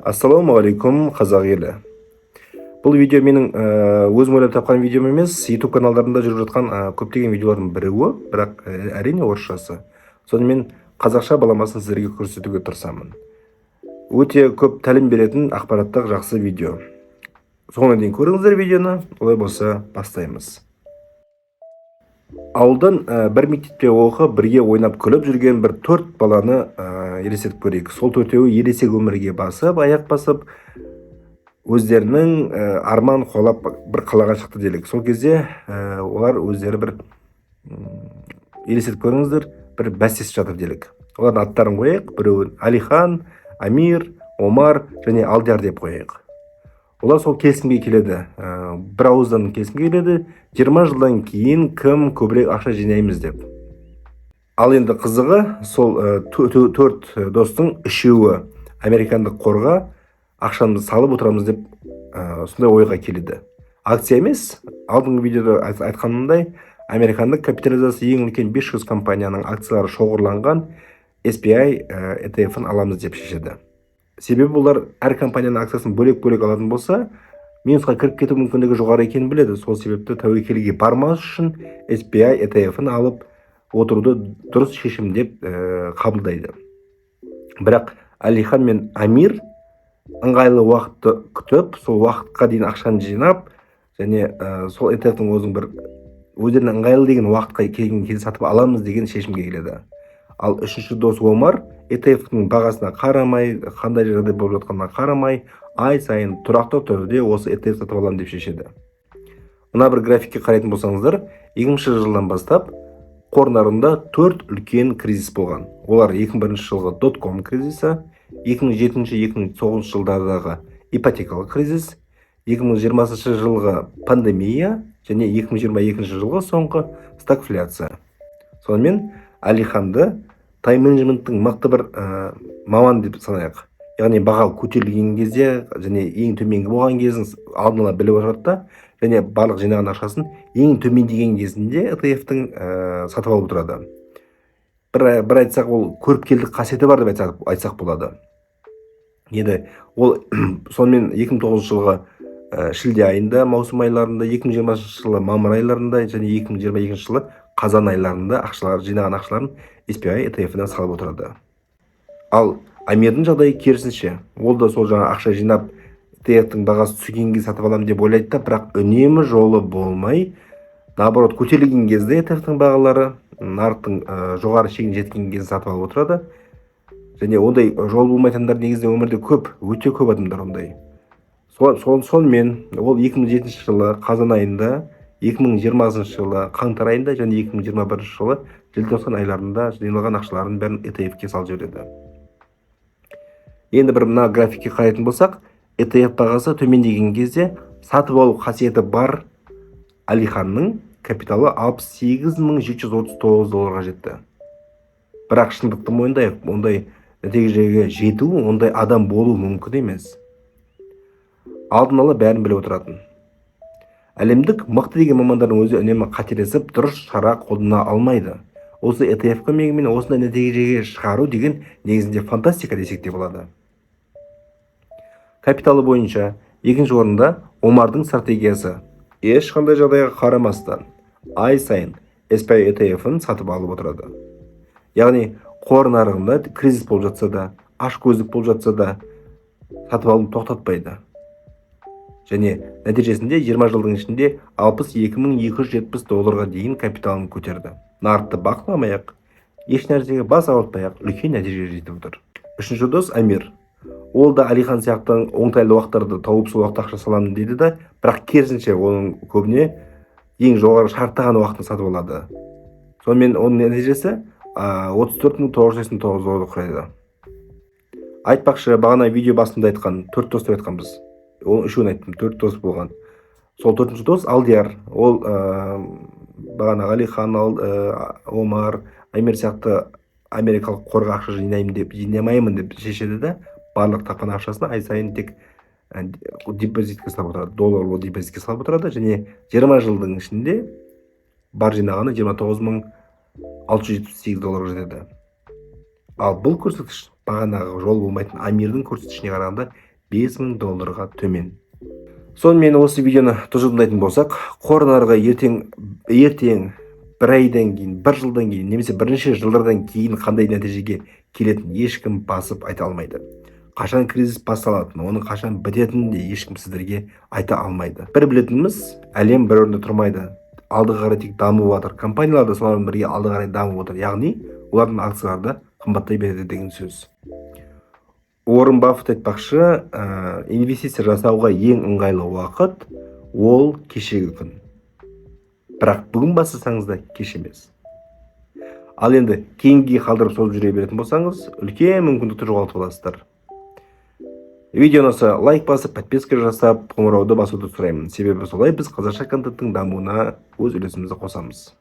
Ассалаумағалейкум, қазақ елі. Бұл видео менің өзім ойлап тапқан видеом емес, YouTube каналдарында жүріп жатқан көптеген видеолардың біреуі, бірақ әрине орысшасы. Сонымен қазақша баламасын сіздерге көрсетуге тырысамын. Өте көп тәлім беретін ақпараттық жақсы видео. Соңына дейін көріңіздер видеоны, олай болса бастаймыз. Ауылдан бір мектепте оқып, бірге ойнап күліп жүрген бір 4 баланы елестетіп көрейік. Сол төртеуі ересек өмірге басып, аяқ басып, өздерінің арман қолап бір қалаға шықты делік. Сол кезде олар өздері бір елестетіп көріңіздер, бір бәстесіп жатыр делік. Олардың аттарын қояйық. Біреуін Алихан, Амир, Омар және Алдияр деп қояйық. Олар сол келісімге келеді, бір ауыздан келісімге келеді, 20 жылдан кейін кім көбірек ақша жинаймыз деп. Ал енді қызығы, сол 4 достың үшеуі американдық қорға ақшамызды салып отырамыз деп сондай ойға келеді. Акция емес, алдыңғы видеода айтқанымдай, американдық капитализациясы ең үлкен 500 компанияның акциялары шоғырланған SPY ETF-ін аламыз деп шешеді. Себебі олар әр компанияның акциясын бөлек-бөлек алатын болса, минусқа кіріп кету мүмкіндігі жоғары екенін біледі. Сол себепті тәуекелге бармас үшін SPY ETF-ін алып отыруды дұрыс шешім деп қабылдайды. Бірақ Алихан мен Амир ыңғайлы уақытты күтіп, сол уақытқа дейін ақшаны жинап, және сол ETF-ның өздеріне ыңғайлы деген уақытқа келген кезде сатып аламыз деген шешімге келеді. Ал үшінші дос Омар ETF-ның бағасына қарамай, қандай жағдай болып жатқанына қарамай, ай сайын тұрақты түрде осы ETF сатып аламын деп шешеді. Мына бір графикке қарайтын болсаңыздар, 2000 жылдан бастап қор нарығында 4 үлкен кризис болған. Олар 2001 жылғы .com кризисі, 2007-2009 жылдардағы ипотекалық кризис, 2020 жылғы пандемия және 2022 жылғы соңғы стагфляция. Сонымен Алиханды тайм-менеджменттің мықты бір маман деп санайық. Яғни баға көтерілген кезде және ең төменгі болған кезін алдын ала біліп отырады да, және барлық жинаған ақшасын ең төмендеген кезінде ETF-тің сатып алып отырады. Бір айтсақ, ол көріпкелдік қасиеті бар деп айтсақ болады. Енді ол сонымен 2009 жылғы шілде айында, маусым айларында, 2020 жылы мамыр айларында және 2022 жылы қазан айларында жинаған ақшаларын SPY ETF-іне салып отырады. Ал Амирдің жағдайы керісінше. Ол да сол жаңа ақша жинап ETF-тің бағасы түскенге сатып аламын деп ойлайды, бірақ үнемі жолы болмай, наоборот, көтерілген кезде ETF-тің бағалары нарықтың жоғары шегіне жеткен кезде сатып алып отырады. Және ондай жол болмайтындар негізінде өмірде көп, өте көп адамдар ондай. Сонымен ол 2007 жылы қазан айында, 2020 жылы қаңтар айында және 2021 жылы желтоқсан айларында жиналған ақшаларын бәрін ETF-ке салып жібереді. Енді бір мына графикке қарайтын болсақ, ETF бағасы төмендеген кезде сатып алу қасиеті бар Алиханның капиталы $68,739 жетті. Бірақ шындықты мойындайық, ондай нәтижеге жету, ондай адам болу мүмкін емес. Алдын ала бәрін біліп отыратын. Әлемдік мықты деген мамандардың өзі үнемі қателесіп, дұрыс шара қолдана алмайды. Осы ETF көмегімен осындай нәтижеге шығару деген негізінде фантастика десек те болады. Капиталы бойынша екінші орында Омардың стратегиясы. Ешқандай жағдайға қарамастан ай сайын SPY ETF-ін сатып алып отырады. Яғни қор нарығында кризис болып жатса да, ашкөздік болып жатса да, сатып алып тоқтатпайды. Және нәтижесінде 20 жылдың ішінде $62,270 дейін капиталын көтерді. Нарықты бақыламай-ақ, еш нәрсеге бас ауыртпай-ақ үлкен нәтижеге жетіп отыр. Үшінші дос Амир. Ол да Алихан сияқты оңтайлы уақыттарды тауып сол уақытта ақша саламын дейді да, бірақ керісінше оның көбіне ең жоғары шарттаған уақытын сатып алады. Сонымен оның нәтижесі $34,989 құрайды. Айтпақшы, бағана видео басында айтқан 4 дос деп айтқанбыз. Оның үшеуін айттым, 4 дос болған. Сол 4-ші дос Алдияр. Ол бағана Алихан, Омар, Амир сияқты америкалық қорға ақша жинамаймын деп шешеді де, барлық тапқан ақшасын ай сайын тек депозитке салып отырады, долларлы депозитке салып отырады, және 20 жылдың ішінде бар жинағаны $29,678 жетеді. Ал бұл көрсеткіш бағанағы жол болмайтын Амирдің көрсеткішіне қарағанда $5000 төмен. Сонымен осы видеоны тұжырымдайтын болсақ, қор нарығы ертең бір айдан кейін, бір жылдан кейін, немесе бірнеше жылдардан кейін қандай нәтижеге келетінін ешкім басып айта алмайды. Қашан кризис басталатынын, оның қашан бітетінін де ешкім сіздерге айта алмайды. Бір білетініміз, әлем бір орында тұрмайды. Алдыға қарай тек дамып жатыр. Компаниялар да солармен бірге алдыға қарай дамып отыр. Яғни, олардың акциялары да қымбаттай береді деген сөз. Уоррен Баффет айтпақшы, инвестиция жасауға ең ыңғайлы уақыт ол кешегі күн. Бірақ бүгін бастасаңыз да кеш емес. Ал енді кейінге қалдырып созып жүре беретін болсаңыз, үлкен мүмкіндікті жоғалтып аласыздар. Видеоны лайк басып, подписка жасап, қоңырауды басуды сұраймын. Себебі солай біз қазақша контенттің дамуына өз үлесімізді қосамыз.